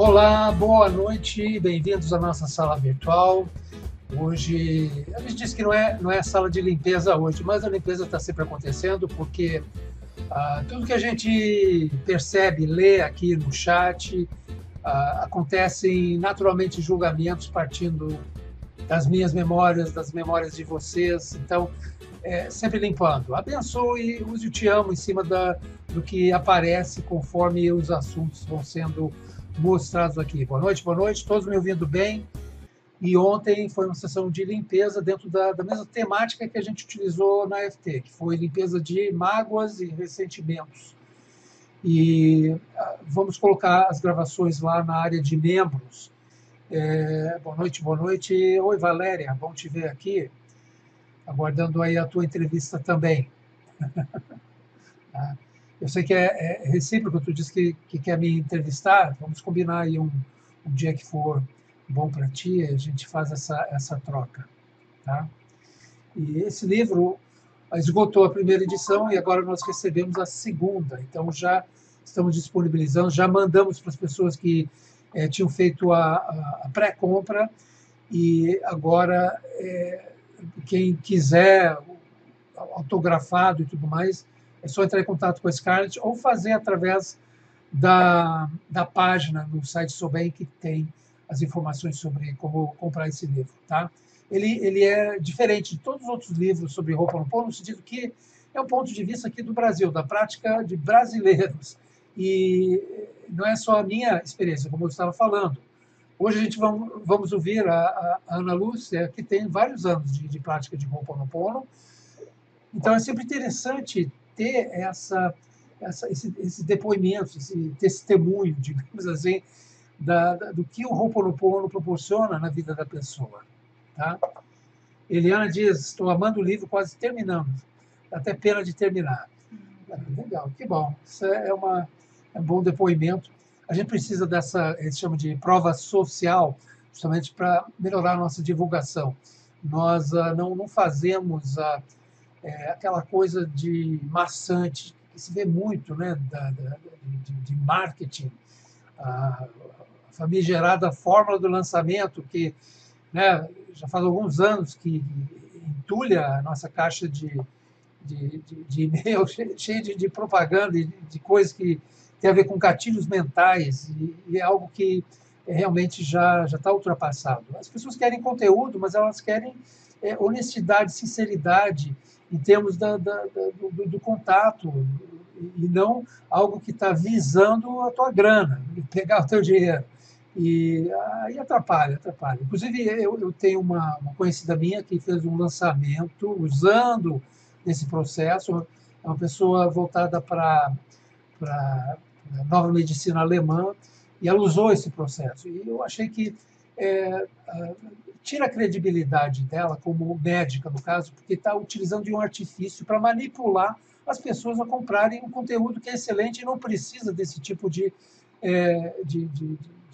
Olá, boa noite, bem-vindos à nossa sala virtual. Hoje, a gente disse que não é sala de limpeza hoje, mas a limpeza está sempre acontecendo porque tudo que a gente percebe, lê aqui no chat, acontecem naturalmente julgamentos partindo das minhas memórias, das memórias de vocês. Então, sempre limpando. Abençoe, use o te amo em cima do que aparece conforme os assuntos vão sendo mostrados aqui. Boa noite, todos me ouvindo bem? E ontem foi uma sessão de limpeza dentro da mesma temática que a gente utilizou na FT, que foi limpeza de mágoas e ressentimentos. E vamos colocar as gravações lá na área de membros. Boa noite. Oi, Valéria, bom te ver aqui. Aguardando aí a tua entrevista também. Eu sei que é recíproco, tu disse que quer me entrevistar, vamos combinar aí um dia que for bom para ti, a gente faz essa troca. Tá? E esse livro esgotou a primeira edição e agora nós recebemos a segunda, então já estamos disponibilizando, já mandamos para as pessoas que tinham feito a pré-compra e agora quem quiser autografado e tudo mais, é só entrar em contato com a Scarlett ou fazer através da página no site Soben, que tem as informações sobre como comprar esse livro. Tá? Ele é diferente de todos os outros livros sobre Ho'oponopono, no sentido que é um ponto de vista aqui do Brasil, da prática de brasileiros. E não é só a minha experiência, como eu estava falando. Hoje a gente vamos ouvir a Ana Lúcia, que tem vários anos de prática de Ho'oponopono. Então, é sempre interessante ter esse depoimento, esse testemunho, digamos assim, do que o Ho'oponopono proporciona na vida da pessoa. Tá? Eliana diz, estou amando o livro, quase terminando. Dá até pena de terminar. Legal, que bom. Isso é um bom depoimento. A gente precisa dessa, eles chamam de prova social, justamente para melhorar a nossa divulgação. Nós não fazemos aquela coisa de maçante, que se vê muito, né, de marketing, a famigerada fórmula do lançamento, que, né, já faz alguns anos que entulha a nossa caixa de e-mail cheio de propaganda e de coisas que tem a ver com gatilhos mentais, e é algo que realmente já está ultrapassado. As pessoas querem conteúdo, mas elas querem honestidade, sinceridade, em termos do contato, e não algo que está visando a tua grana, pegar o teu dinheiro. E aí atrapalha. Inclusive, eu tenho uma conhecida minha que fez um lançamento usando esse processo, é uma pessoa voltada para a nova medicina alemã, e ela usou esse processo. E eu achei que tira a credibilidade dela como médica, no caso, porque está utilizando de um artifício para manipular as pessoas a comprarem um conteúdo que é excelente e não precisa desse tipo de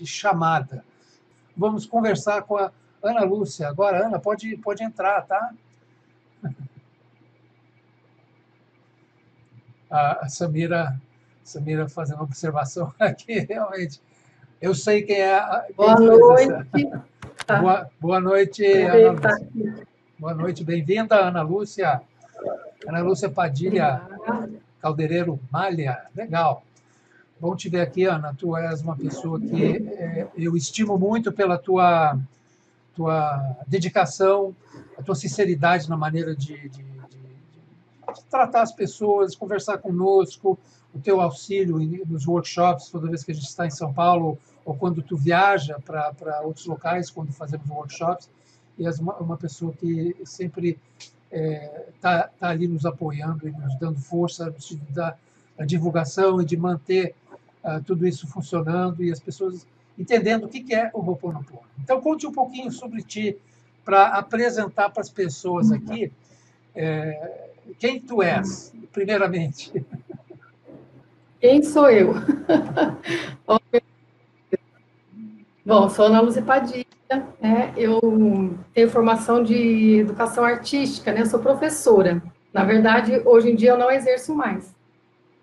chamada. Vamos conversar com a Ana Lúcia. Agora, Ana, pode entrar, tá? A Samira fazendo uma observação aqui, realmente. Eu sei quem é. Boa noite. Boa noite, Ana Lúcia. Boa noite, bem-vinda, Ana Lúcia. Ana Lúcia Padilha, Caldereiro Malha. Legal. Bom te ver aqui, Ana. Tu és uma pessoa que eu estimo muito pela tua dedicação, a tua sinceridade na maneira de tratar as pessoas, conversar conosco, o teu auxílio nos workshops, toda vez que a gente está em São Paulo, ou quando tu viaja para outros locais, quando fazemos workshops, e és uma pessoa que sempre está ali nos apoiando e nos dando força no sentido da divulgação e de manter tudo isso funcionando e as pessoas entendendo o que é o Ho'oponopono. Então, conte um pouquinho sobre ti, para apresentar para as pessoas aqui quem tu és, primeiramente. Quem sou eu? Bom, sou Ana Lúcia Padilha, né? Eu tenho formação de educação artística, né? Eu sou professora. Na verdade, hoje em dia eu não exerço mais.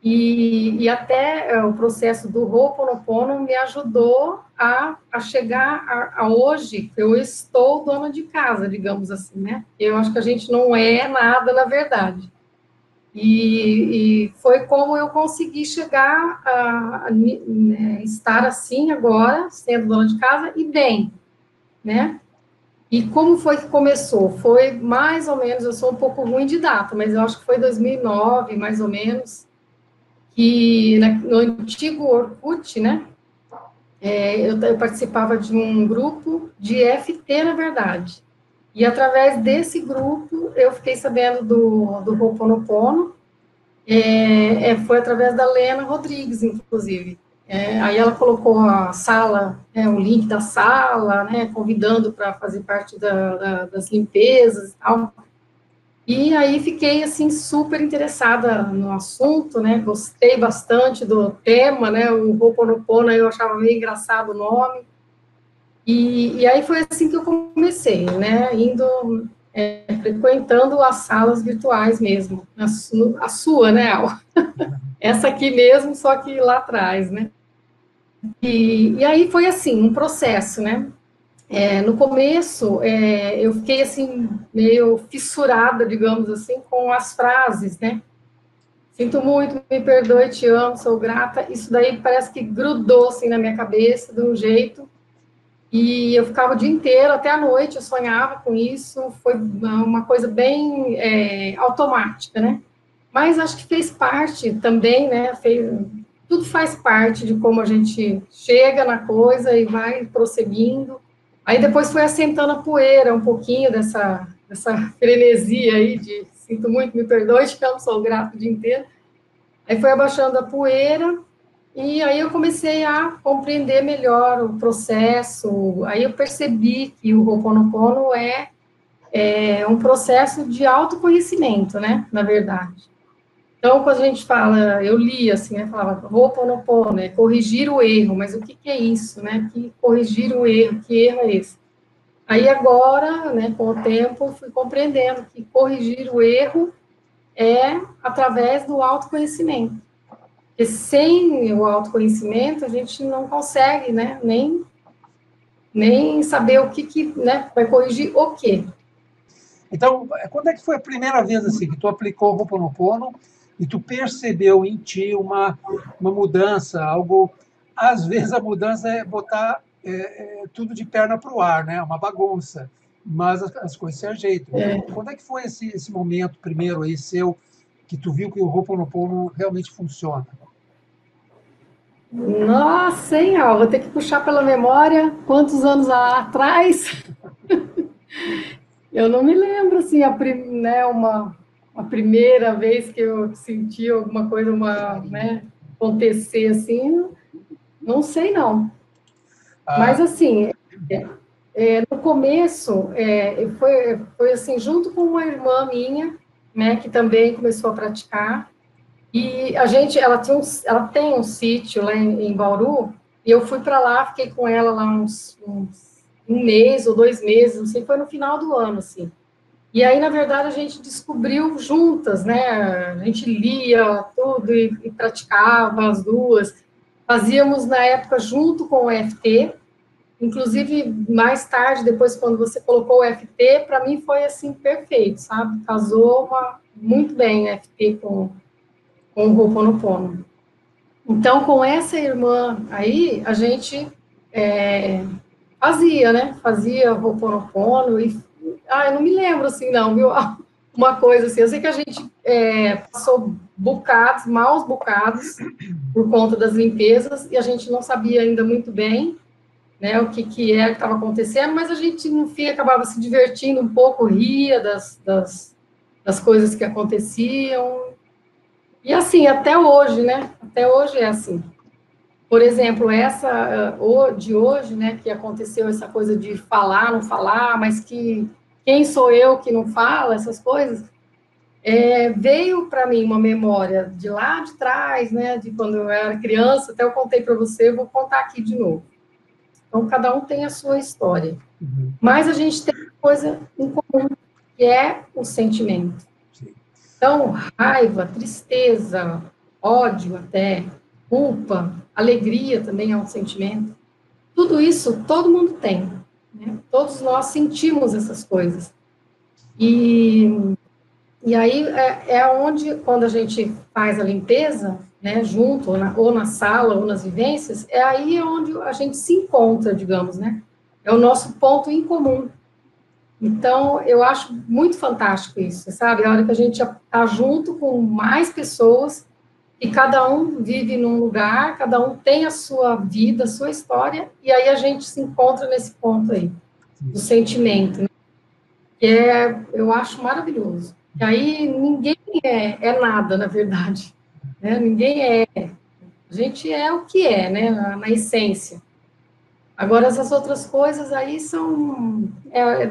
E até o processo do Ho'oponopono me ajudou a chegar a hoje, eu estou dona de casa, digamos assim, né? Eu acho que a gente não é nada, na verdade. E foi como eu consegui chegar né, estar assim agora, sendo dona de casa, e bem, né? E como foi que começou? Foi mais ou menos, eu sou um pouco ruim de data, mas eu acho que foi 2009, mais ou menos, que no antigo Orkut, né, eu participava de um grupo de FT, na verdade. E através desse grupo, eu fiquei sabendo do Ho'oponopono, foi através da Lena Rodrigues, inclusive. Aí ela colocou a sala, o link da sala, né, convidando para fazer parte das limpezas e tal. E aí fiquei, assim, super interessada no assunto, né, gostei bastante do tema, né, o Ho'oponopono, eu achava meio engraçado o nome. E aí foi assim que eu comecei, né, indo, frequentando as salas virtuais mesmo, a sua, né, Al? Essa aqui mesmo, só que lá atrás, né. E aí foi assim, um processo, né. No começo, eu fiquei assim, meio fissurada, digamos assim, com as frases, né? Sinto muito, me perdoe, te amo, sou grata. Isso daí parece que grudou assim na minha cabeça de um jeito. E eu ficava o dia inteiro, até a noite, eu sonhava com isso. Foi uma coisa bem automática, né? Mas acho que fez parte também, né? Tudo faz parte de como a gente chega na coisa e vai prosseguindo. Aí depois foi assentando a poeira um pouquinho dessa frenesia aí de sinto muito, me perdoe, te amo, sou grato o dia inteiro. Aí foi abaixando a poeira e aí eu comecei a compreender melhor o processo. Aí eu percebi que o Ho'oponopono é um processo de autoconhecimento, né, na verdade. Então, quando a gente fala, eu li assim, né, falava, Ho'oponopono, corrigir o erro, mas o que é isso, né, que corrigir o erro, que erro é esse? Aí agora, né, com o tempo, fui compreendendo que corrigir o erro é através do autoconhecimento. Porque sem o autoconhecimento, a gente não consegue, né, nem saber o que né, vai corrigir o quê. Então, quando é que foi a primeira vez assim que tu aplicou o Ho'oponopono e tu percebeu em ti uma mudança, algo... Às vezes a mudança é botar tudo de perna para o ar, né? Uma bagunça, mas as coisas se ajeitam. Então, quando é que foi esse momento primeiro aí seu que tu viu que o Ho'oponopono realmente funciona? Nossa, hein, Al, vou ter que puxar pela memória quantos anos atrás. Eu não me lembro, assim, né, uma primeira vez que eu senti alguma coisa, né, acontecer assim, não sei não. Mas, Ah, assim, no começo, foi assim, junto com uma irmã minha, né, que também começou a praticar, e ela tem um sítio lá em Bauru, e eu fui para lá, fiquei com ela lá um mês ou 2 meses, não sei, foi no final do ano, assim. E aí, na verdade, a gente descobriu juntas, né? A gente lia tudo e praticava as duas. Fazíamos, na época, junto com o EFT. Inclusive, mais tarde, depois, quando você colocou o EFT, para mim foi, assim, perfeito, sabe? Casou muito bem o EFT com o Ho'oponopono. Então, com essa irmã aí, a gente fazia, né? Fazia Ho'oponopono e... eu não me lembro, assim, não, viu? Uma coisa assim, eu sei que a gente passou maus bocados, por conta das limpezas, e a gente não sabia ainda muito bem, né, o que estava acontecendo, mas a gente, no fim, acabava se divertindo um pouco, ria das coisas que aconteciam, e assim, até hoje, né? Até hoje é assim. Por exemplo, essa de hoje, né, que aconteceu essa coisa de falar, não falar, mas que quem sou eu que não fala essas coisas, veio para mim uma memória de lá de trás, né, de quando eu era criança, até eu contei para você, eu vou contar aqui de novo. Então, cada um tem a sua história. Mas a gente tem uma coisa em comum, que é o sentimento. sim. Então, raiva, tristeza, ódio até, culpa, alegria também é um sentimento. Tudo isso todo mundo tem, né? Todos nós sentimos essas coisas. E, e aí é onde, quando a gente faz a limpeza, né, junto, ou na sala, ou nas vivências, é aí onde a gente se encontra, digamos, né? É o nosso ponto em comum. Então, eu acho muito fantástico isso, sabe? A hora que a gente está junto com mais pessoas e cada um vive num lugar, cada um tem a sua vida, a sua história, e aí a gente se encontra nesse ponto aí, do sentimento, né? Que eu acho maravilhoso. E aí ninguém é nada, na verdade, né? Ninguém é. A gente é o que é, né? Na essência. Agora, essas outras coisas aí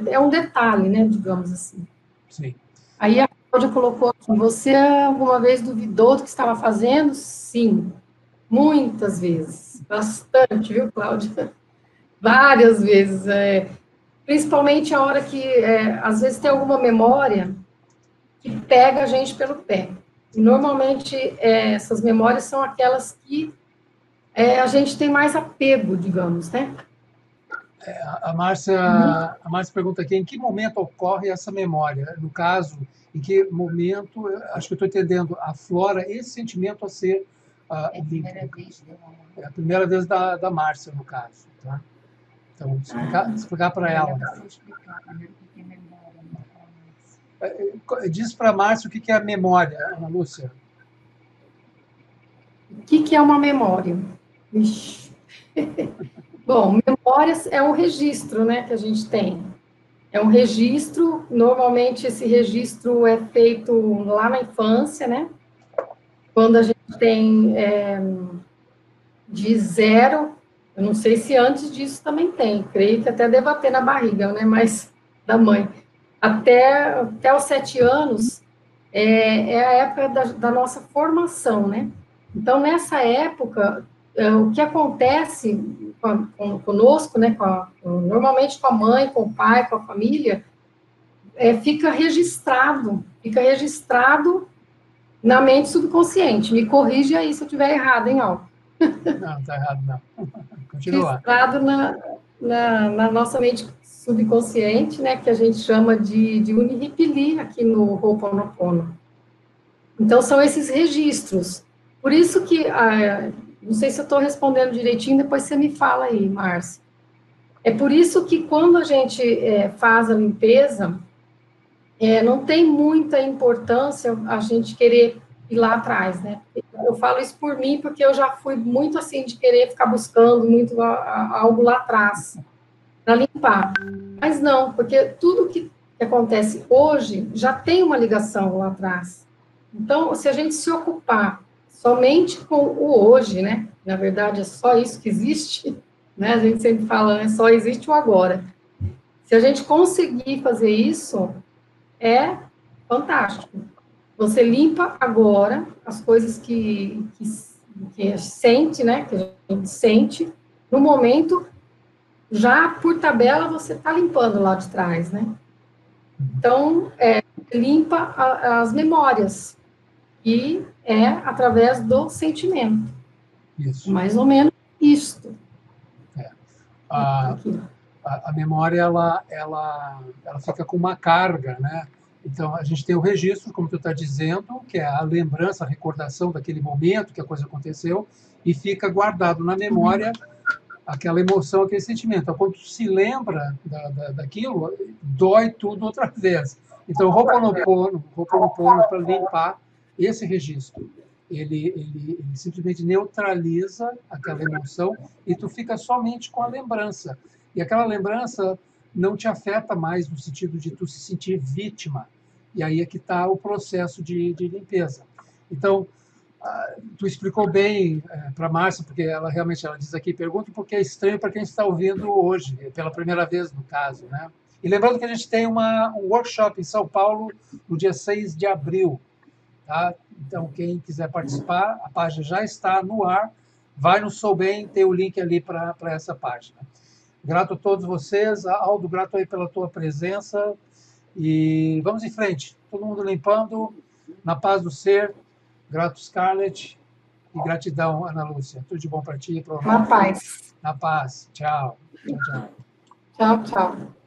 é um detalhe, né? Digamos assim. Sim. Aí a Cláudia colocou aqui, você alguma vez duvidou do que estava fazendo? Sim, muitas vezes, bastante, viu, Cláudia? Várias vezes, principalmente a hora que, às vezes, tem alguma memória que pega a gente pelo pé. E, normalmente, essas memórias são aquelas que a gente tem mais apego, digamos, né? A Márcia pergunta aqui, em que momento ocorre essa memória? No caso, em que momento, acho que eu estou entendendo, aflora esse sentimento a ser limpo? É a primeira vez da Márcia, no caso. Tá? Então, explicar para ela. Diz para a Márcia o que é a memória, Ana Lúcia. O que é uma memória? Ixi. Bom, memórias é um registro, né, que a gente tem. É um registro, normalmente esse registro é feito lá na infância, né? Quando a gente tem de 0, eu não sei se antes disso também tem, creio que até deva ter na barriga, né? Mas da mãe. Até os 7 anos é a época da nossa formação, né? Então, nessa época, o que acontece conosco, né? Normalmente com a mãe, com o pai, com a família, fica registrado na mente subconsciente. Me corrige aí se eu estiver errado, hein, Al? Não, está errado, não. Continua. Registrado na nossa mente subconsciente, né, que a gente chama de Uniripili aqui no Ho'oponopono. Então, são esses registros. Por isso que, não sei se eu estou respondendo direitinho, depois você me fala aí, Márcia. É por isso que quando a gente faz a limpeza, não tem muita importância a gente querer ir lá atrás, né? Eu falo isso por mim, porque eu já fui muito assim, de querer ficar buscando muito algo lá atrás, para limpar. Mas não, porque tudo que acontece hoje já tem uma ligação lá atrás. Então, se a gente se ocupar somente com o hoje, né? Na verdade, é só isso que existe, né? A gente sempre fala, né? Só existe o agora. Se a gente conseguir fazer isso, é fantástico. Você limpa agora as coisas que sente, né? Que a gente sente. No momento, já por tabela, você está limpando lá de trás, né? Então, limpa as memórias. E é através do sentimento. Isso. Mais ou menos isto. A memória, ela fica com uma carga, né? Então, a gente tem o registro, como tu está dizendo, que é a lembrança, a recordação daquele momento que a coisa aconteceu, e fica guardado na memória aquela emoção, aquele sentimento. Então, quando tu se lembra daquilo, dói tudo outra vez. Então, o Ho'oponopono para limpar esse registro. Ele simplesmente neutraliza aquela emoção e tu fica somente com a lembrança. E aquela lembrança não te afeta mais no sentido de tu se sentir vítima. E aí é que está o processo de limpeza. Então, tu explicou bem para a Márcia, porque ela realmente diz aqui, pergunta porque é estranho para quem está ouvindo hoje, pela primeira vez no caso, né? E lembrando que a gente tem um workshop em São Paulo no dia 6 de abril. Tá? Então, quem quiser participar, a página já está no ar. Vai no Sou Bem, tem o link ali para essa página. Grato a todos vocês. Aldo, grato aí pela tua presença. E vamos em frente. Todo mundo limpando, na paz do ser. Grato, Scarlett. E gratidão, Ana Lúcia. Tudo de bom para ti. Na paz. Na paz. Tchau. Tchau, tchau. Tchau, tchau.